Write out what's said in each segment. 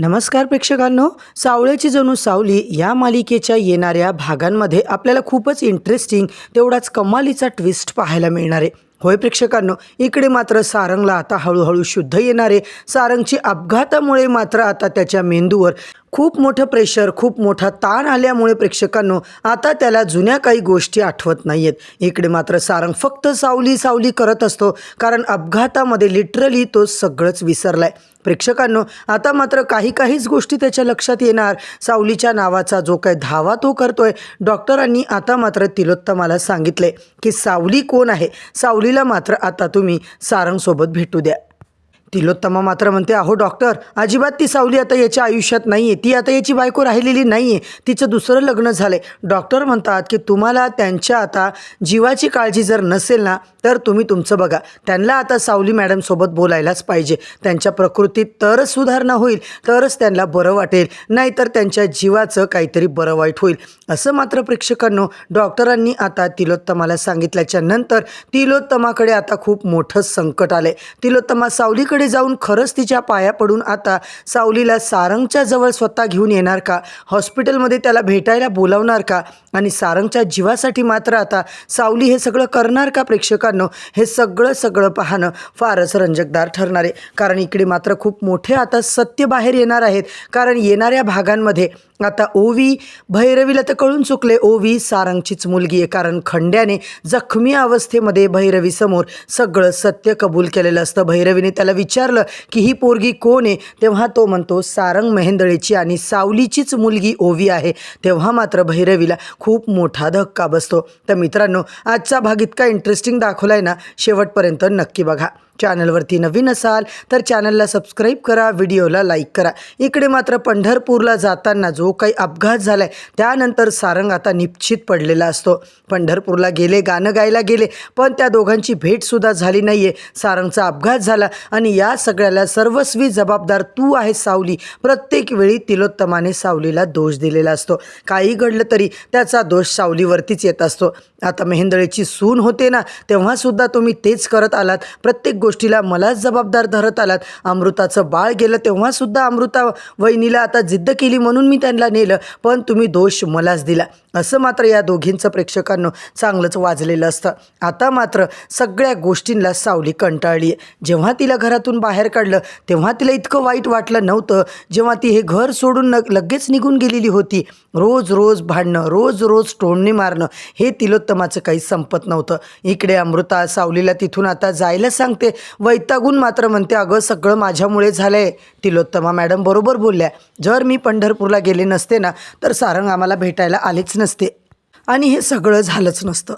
नमस्कार प्रेक्षकांनो, सावळ्याची जणू सावली या मालिकेच्या येणाऱ्या भागांमध्ये आपल्याला खूपच इंटरेस्टिंग तेवढाच कमालीचा ट्विस्ट पाहायला मिळणार आहे. होय प्रेक्षकांनो, इकडे मात्र सारंगला आता हळूहळू शुद्ध येणार आहे. सारंगची अपघातामुळे मात्र आता त्याच्या मेंदूवर खूप मोठं प्रेशर, खूप मोठा ताण आल्यामुळे प्रेक्षकांनो आता त्याला जुन्या काही गोष्टी आठवत नाही आहेत. इकडे मात्र सारंग फक्त सावली सावली करत असतो, कारण अपघातामध्ये लिटरली तो सगळंच विसरलाय. प्रेक्षकांनो आता मात्र काहीच गोष्टी त्याच्या लक्षात येणार. सावलीच्या नावाचा जो काही धावा तो करतोय, डॉक्टरांनी आता मात्र तिलोत्तमाला सांगितले की सावली कोण आहे, सावलीला मात्र आता तुम्ही सारंगसोबत भेटू द्या. तिलोत्तमा मात्र म्हणते, अहो डॉक्टर, अजिबात ती सावली आता याच्या आयुष्यात नाही आहे, ती आता याची बायको राहिलेली नाही आहे, तिचं दुसरं लग्न झालं आहे. डॉक्टर म्हणतात की तुम्हाला त्यांच्या आता जीवाची काळजी जर नसेल ना, तर तुम्ही तुमचं बघा. त्यांना आता सावली मॅडमसोबत बोलायलाच पाहिजे. त्यांच्या प्रकृतीत तरच सुधारणा होईल, तरच त्यांना बरं वाटेल, नाहीतर त्यांच्या जीवाचं काहीतरी बरं वाईट होईल. असं मात्र प्रेक्षकांनो डॉक्टरांनी आता तिलोत्तमाला सांगितल्याच्या नंतर तिलोत्तमाकडे आता खूप मोठं संकट आलंय. तिलोत्तमा सावलीकडे जाऊन खरंच तिच्या पाया पडून आता सावलीला सारंगच्या जवळ स्वतः घेऊन येणार का, हॉस्पिटलमध्ये त्याला भेटायला बोलावणार का, आणि सारंगच्या जीवासाठी मात्र आता सावली हे सगळं करणार का? प्रेक्षकांनो हे सगळं पाहणं फारच रंजकदार ठरणार आहे. कारण इकडे मात्र खूप मोठे आता सत्य बाहेर येणार आहेत. कारण येणाऱ्या भागांमध्ये आता ओवी भैरवीला तर कळून चुकले, ओवी सारंगचीच मुलगी आहे. कारण खंड्याने जखमी अवस्थेमध्ये भैरवीसमोर सगळं सत्य कबूल केलेलं असतं. भैरवीने त्याला विचारलं की ही पोरगी कोण आहे, तेव्हा तो म्हणतो सारंग मेहेंदळेची आणि सावलीचीच मुलगी ओवी आहे. तेव्हा मात्र भैरवीला खूप मोठा धक्का बसतो. तर मित्रांनो आजचा भाग इतका इंटरेस्टिंग दाखवला आहे ना, शेवटपर्यंत नक्की बघा. चॅनलवरती नवीन असाल तर चॅनलला सबस्क्राईब करा, व्हिडिओला लाईक करा. इकडे मात्र पंढरपूरला जाताना जो काही अपघात झाला आहे त्यानंतर सारंग आता निश्चित पडलेला असतो. पंढरपूरला गेले, गाणं गायला गेले, पण त्या दोघांची भेटसुद्धा झाली नाही आहे. सारंगचा अपघात झाला आणि या सगळ्याला सर्वस्वी जबाबदार तू आहेस सावली. प्रत्येक वेळी तिलोत्तमाने सावलीला दोष दिलेला असतो. काही घडलं तरी त्याचा दोष सावलीवरतीच येत असतो. आता मेहेंदळेची सून होते ना, तेव्हासुद्धा तुम्ही तेच करत आलात. प्रत्येक गोष्टीला मलाच जबाबदार धरत आलात. अमृताचं बाळ गेलं तेव्हासुद्धा अमृता वहिनीला आता जिद्द केली म्हणून मी त्यांना नेलं, पण तुम्ही दोष मलाच दिला. असं मात्र या दोघींचं प्रेक्षकांनो चांगलंच वाजलेलं असतं. आता मात्र सगळ्या गोष्टींना सावली कंटाळली आहे. जेव्हा तिला घरातून बाहेर काढलं तेव्हा तिला इतकं वाईट वाटलं नव्हतं, जेव्हा ती हे घर सोडून लगेच निघून गेलेली होती. रोज भांडणं, रोज टोमणे मारणं, हे तिलोत्तमाचं काही संपत नव्हतं. इकडे अमृता सावलीला तिथून आता जायला सांगते. वैतागून मात्र म्हणते, अगं सगळं माझ्यामुळे झालं आहे. तिलोत्तमा मॅडम बरोबर बोलल्या, जर मी पंढरपूरला गेले नसते ना, तर सारंग आम्हाला भेटायला आलेच नसते आणि हे सगळं झालंच नसतं.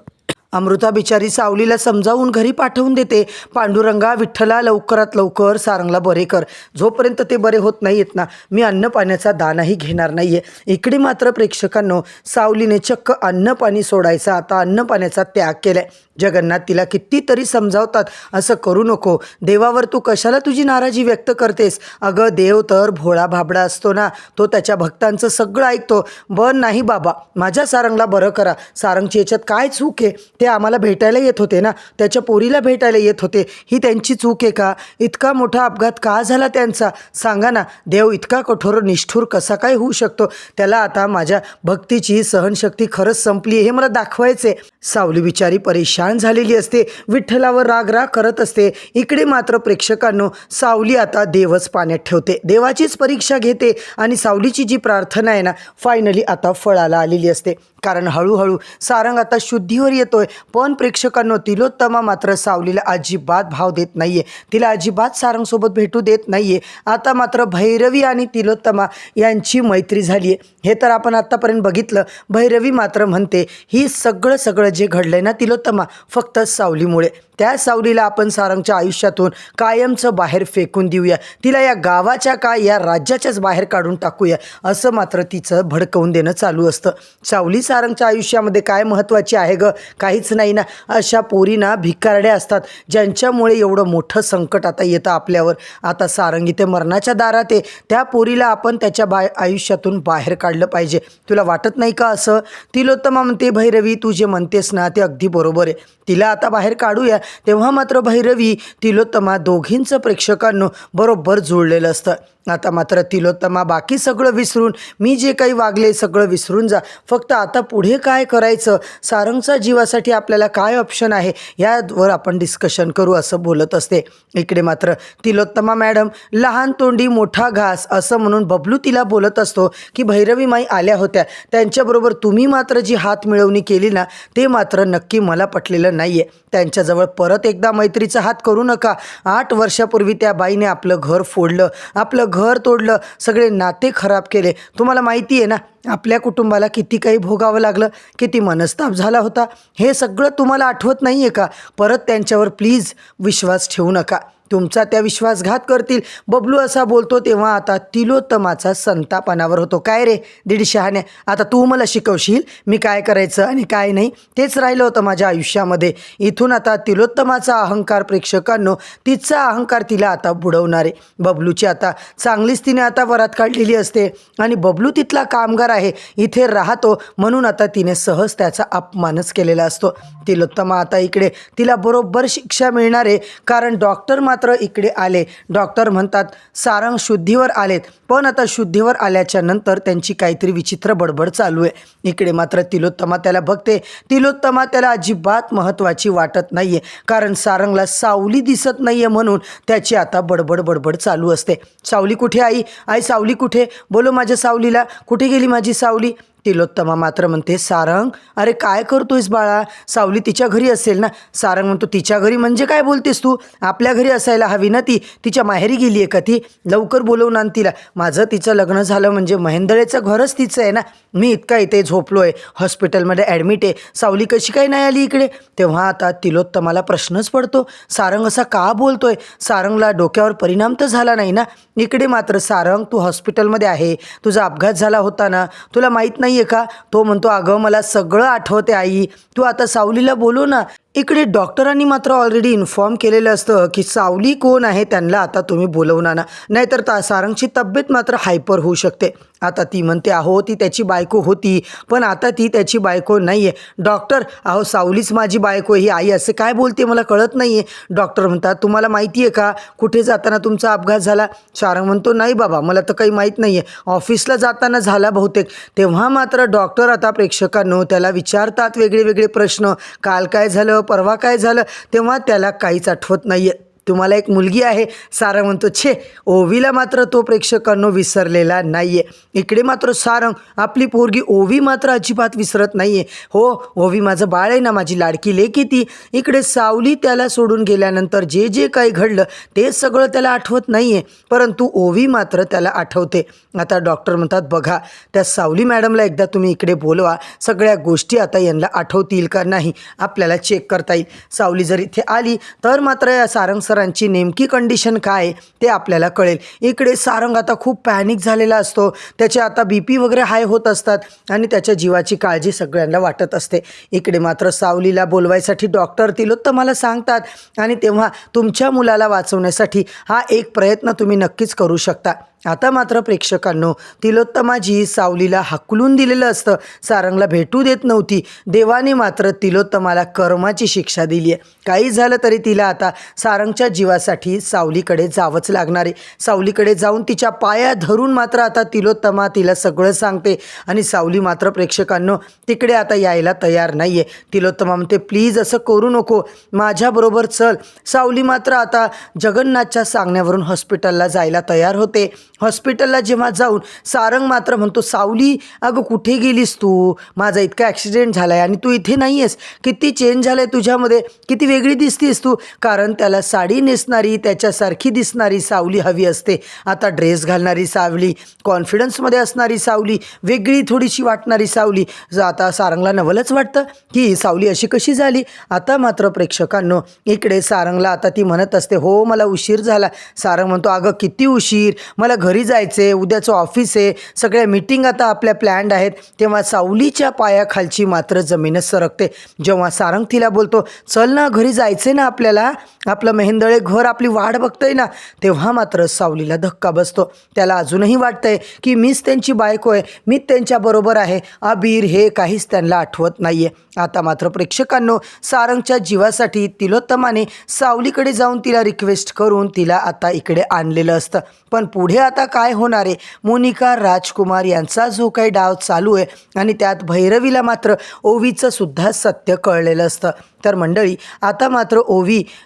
अमृता बिचारी सावलीला समजावून घरी पाठवून देते. पांडुरंगा विठ्ठला लवकरात लवकर सारंगला बरे कर. जोपर्यंत ते बरे होत नाही आहेत ना, मी अन्न पाण्याचा दानाही घेणार नाही आहे. इकडे मात्र प्रेक्षकांनो सावलीने चक्क अन्न पाणी सोडायचा, आता अन्न पाण्याचा त्याग केला आहे. जगन्नाथ तिला कितीतरी समजावतात, असं करू नको, देवावर तू कशाला तुझी नाराजी व्यक्त करतेस. अगं देव तर भोळा भाबडा असतो ना, तो त्याच्या भक्तांचं सगळं ऐकतो. बन नाही बाबा, माझ्या सारंगला बरं करा. सारंगची याच्यात काय चूक आहे? ते आम्हाला भेटायला येत होते ना, त्याच्या पोरीला भेटायला येत होते, ही त्यांची चूक आहे का? इतका मोठा अपघात का झाला त्यांचा? सांगा ना. देव इतका कठोर निष्ठुर कसा काय होऊ शकतो? त्याला आता माझ्या भक्तीची सहनशक्ती खरंच संपली आहे हे मला दाखवायचे. सावली बिचारी परेशान झालेली असते, विठ्ठलावर राग करत असते. इकडे मात्र प्रेक्षकांनो सावली आता देवच पाण्यात ठेवते, देवाचीच परीक्षा घेते आणि सावलीची जी प्रार्थना आहे ना, फायनली आता फळाला आलेली असते. कारण हळूहळू सारंग आता शुद्धीवर येतोय. पण प्रेक्षकांनो तिलोत्तमा मात्र सावलीला अजिबात भाव देत नाहीये, तिला अजिबात सारंगसोबत भेटू देत नाहीये. आता मात्र भैरवी आणि तिलोत्तमा यांची मैत्री झाली आहे, हे तर आपण आत्तापर्यंत बघितलं. भैरवी मात्र म्हणते ही सगळं जे घडलंय ना तिलोत्तमा, फक्त सावलीमुळे. त्या सावलीला आपण सारंगच्या आयुष्यातून कायमचं बाहेर फेकून देऊया, तिला या गावाच्या का या राज्याच्याच बाहेर काढून टाकूया, असं मात्र तिचं भडकवून देणं चालू असतं. सावली सारंगच्या आयुष्यामध्ये काय महत्त्वाची आहे ग? काहीच नाही ना. अशा पोरीना भिकारड्या असतात ज्यांच्यामुळे एवढं मोठं संकट आता येतं आपल्यावर. आता सारंग इथे मरणाच्या दारात आहे, त्या पोरीला आपण त्याच्या आयुष्यातून बाहेर काढलं पाहिजे. तुला वाटत नाही का असं? तिलोत्तमा म्हणते, भैरवी तू जे म्हणतेस ना ते अगदी बरोबर आहे, तिला आता बाहेर काढूया. तेव्हा मात्र भैरवी तिलोत्तमा दोघींचं प्रेक्षकांनो बरोबर जुळलेलं असतं. आता मात्र तिलोत्तमा बाकी सगळं विसरून, मी जे काही वागले सगळं विसरून जा, फक्त आता पुढे काय करायचं, सारंगच्या जीवासाठी आपल्याला काय ऑप्शन आहे यावर आपण डिस्कशन करू असं बोलत असते. इकडे मात्र तिलोत्तमा मॅडम लहान तोंडी मोठा घास असं म्हणून बबलू तिला बोलत असतो की भैरवी माई आल्या होत्या, त्यांच्याबरोबर तुम्ही मात्र जी हात मिळवणी केली ना ते मात्र नक्की मला पटलेलं नाही आहे. त्यांच्याजवळ परत एकदा मैत्रीचा हात करू नका. 8 वर्षापूर्वी त्या बाईने आपलं घर फोडलं, आपलं घर तोडलं, सगळे नाते खराब केले. तुम्हाला माहिती आहे ना आपल्या कुटुंबाला किती काही भोगावं लागलं, किती मनस्ताप झाला होता. हे सगळं तुम्हाला आठवत नाही आहे का? परत त्यांच्यावर प्लीज विश्वास ठेवू नका. तुमचा त्या विश्वासघात करतील. बबलू असा बोलतो तेव्हा आता तिलोत्तमाचा संताप अनावर होतो. काय रे दीडशहाण्या, आता तू मला शिकवशील मी काय करायचं आणि काय नाही? तेच राहिलं होतं माझ्या आयुष्यामध्ये. इथून आता तिलोत्तमाचा अहंकार प्रेक्षकांनो, तिचा अहंकार तिला आता बुडवणार आहे. बबलूची आता चांगलीच तिने आता वरात काढलेली असते आणि बबलू तिथला कामगार आहे, इथे राहतो, म्हणून आता तिने सहज त्याचा अपमानच केलेला असतो. तिलोत्तमा आता इकडे तिला बरोबर शिक्षा मिळणार आहे, कारण डॉक्टर मात्र इकडे आले. डॉक्टर म्हणतात सारंग शुद्धीवर आलेत, पण आता शुद्धीवर आल्याच्या नंतर त्यांची काहीतरी विचित्र बडबड चालू आहे. इकडे मात्र तिलोत्तमा त्याला बघते. तिलोत्तमा त्याला अजिबात महत्त्वाची वाटत नाही आहे, कारण सारंगला सावली दिसत नाही आहे म्हणून त्याची आता बडबड चालू असते. सावली कुठे आई? आई सावली कुठे? बोलो माझ्या सावलीला, कुठे गेली माझी सावली? तिलोत्तमा मात्र म्हणते सारंग अरे काय करतोयस बाळा, सावली तिच्या घरी असेल ना. सारंग म्हणतो तिच्या घरी म्हणजे काय बोलतेस तू? आपल्या घरी असायला हवी ना ती, तिच्या माहेरी गेली आहे का ती? लवकर बोलवून आण तिला. माझं तिचं लग्न झालं म्हणजे महेंदळेचं घरच तिचं आहे ना. मी इतका इथे झोपलो आहे, हॉस्पिटलमध्ये ॲडमिट आहे, सावली कशी काय नाही आली इकडे? तेव्हा आता तिलोत्तमाला प्रश्नच पडतो, सारंग असा का बोलतोय? सारंगला डोक्यावर परिणाम तर झाला नाही ना? इकडे मात्र सारंग तू हॉस्पिटलमध्ये आहे, तुझा अपघात झाला होता ना, तुला माहीत नाही आहे का? तो म्हणतो अगं मला सगळं आठवते आई, तू आता सावलीला बोलव ना. इकडे डॉक्टरांनी मात्र ऑलरेडी इन्फॉर्म केलेलं असतं की सावली कोण आहे त्यांना आता तुम्ही बोलवणार ना, नाहीतर सारंगची तब्येत मात्र हायपर होऊ शकते. आता ती म्हणते अहो ती त्याची बायको होती, पण आता ती त्याची बायको नाही आहे. डॉक्टर अहो सावलीच माझी बायको, ही आई असं काय बोलते मला कळत नाही आहे. डॉक्टर म्हणतात तुम्हाला माहिती आहे का कुठे जाताना तुमचा अपघात झाला? सारंग म्हणतो नाही बाबा मला तर काही माहीत नाही आहे, ऑफिसला जाताना झाला बहुतेक. तेव्हा मात्र डॉक्टर आता प्रेक्षकांनो त्याला विचारतात वेगळे प्रश्न, काल काय झालं, परवा काय झालं? तेव्हा त्याला काहीच आठवत नाही आहे. तुम्हाला एक मुलगी आहे? सारंग म्हणतो छे, ओवीला मात्र तो प्रेक्षकांनो विसरलेला नाही आहे. इकडे मात्र सारंग आपली पोरगी ओवी मात्र अजिबात विसरत नाही आहे. हो ओवी माझं बाळ आहे ना, माझी लाडकी लेक ती. इकडे सावली त्याला सोडून गेल्यानंतर जे जे काही घडलं ते सगळं त्याला आठवत नाही आहे, परंतु ओवी मात्र त्याला आठवते. आता डॉक्टर म्हणतात बघा त्या सावली मॅडमला एकदा तुम्ही इकडे बोलवा, सगळ्या गोष्टी आता यांना आठवतील का नाही आपल्याला चेक करता येईल. सावली जर इथे आली तर मात्र या सारंग सरांची नेमकी कंडिशन काय ते आपल्याला कळेल. इकडे सारंग आता खूप पॅनिक झालेला असतो, त्याचे आता BP वगैरे हाय होत असतात आणि त्याच्या जीवाची काळजी सगळ्यांना वाटत असते. इकडे मात्र सावलीला बोलवायसाठी डॉक्टर तिलोत्तमाला सांगतात आणि तेव्हा तुमच्या मुलाला वाचवण्यासाठी हा एक प्रयत्न तुम्ही नक्कीच करू शकता. आता मात्र प्रेक्षकांनो तिलोत्तमाजी सावलीला हाकलून दिलेलं असतं, सारंगला भेटू देत नव्हती. देवाने मात्र तिलोत्तमाला कर्माची शिक्षा दिली आहे. काही झालं तरी तिला आता सारंगच्या जीवासाठी सावलीकडे जावंच लागणार आहे. सावलीकडे जाऊन तिच्या पाया धरून मात्र आता तिलोत्तमा तिला सगळं सांगते आणि सावली मात्र प्रेक्षकांनो तिकडे आता यायला तयार नाही आहे. तिलोत्तमा म्हणते प्लीज असं करू नको, माझ्याबरोबर चल. सावली मात्र आता जगन्नाथच्या सांगण्यावरून हॉस्पिटलला जायला तयार होते. हॉस्पिटलला जेव्हा जाऊन सारंग मात्र म्हणतो सावली अगं कुठे गेलीस तू? माझा इतका ॲक्सिडेंट झाला आहे आणि तू इथे नाही आहेस, किती चेंज झालं आहे तुझ्यामध्ये, किती वेगळी दिसतीस तू. कारण त्याला साडी नेसणारी त्याच्यासारखी दिसणारी सावली हवी असते. आता ड्रेस घालणारी सावली, कॉन्फिडन्समध्ये असणारी सावली, वेगळी थोडीशी वाटणारी सावली. आता सारंगला नवलच वाटतं की ही सावली अशी कशी झाली. आता मात्र प्रेक्षकांनो इकडे सारंगला आता ती म्हणत असते हो मला उशीर झाला. सारंग म्हणतो अगं किती उशीर, मला घरी जायचे, उद्याचं ऑफिस आहे, सगळ्या मीटिंग आता आपल्या प्लॅन्ड आहेत. तेव्हा सावलीच्या पायाखालची मात्र जमीनच सरकते. जेव्हा सारंग तिला बोलतो चल ना घरी जायचे ना आपल्याला, आपलं मेहेंदळे घर आपली वाट बघतंय ना, तेव्हा मात्र सावलीला धक्का बसतो. त्याला अजूनही वाटतंय की मीच त्यांची बायको आहे, मीच त्यांच्याबरोबर आहे. अबीर हे काहीच त्यांना आठवत नाही आहे. आता मात्र प्रेक्षकांनो सारंगच्या जीवासाठी तिलोत्तमाने सावलीकडे जाऊन तिला रिक्वेस्ट करून तिला आता इकडे आणलेलं असतं. पण पुढे आता आता काय होणार आहे, मोनिका राजकुमार यांचा जो काही डाव चालू आहे आणि त्यात भैरवीला मात्र ओवीचं सुद्धा सत्य कळलेलं असतं. तर मंडळी, आता मात्र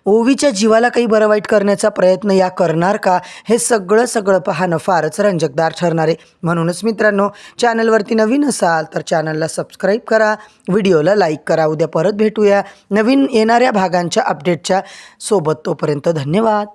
ओवीच्या जीवाला काही बरं वाईट करण्याचा प्रयत्न या करणार का, हे सगळं पाहणं फारच रंजकदार ठरणार आहे. म्हणूनच मित्रांनो, चॅनलवरती नवीन असाल तर चॅनलला सबस्क्राईब करा, व्हिडिओला लाईक करा. उद्या परत भेटूया नवीन येणाऱ्या भागांच्या अपडेटच्या सोबत. तोपर्यंत धन्यवाद.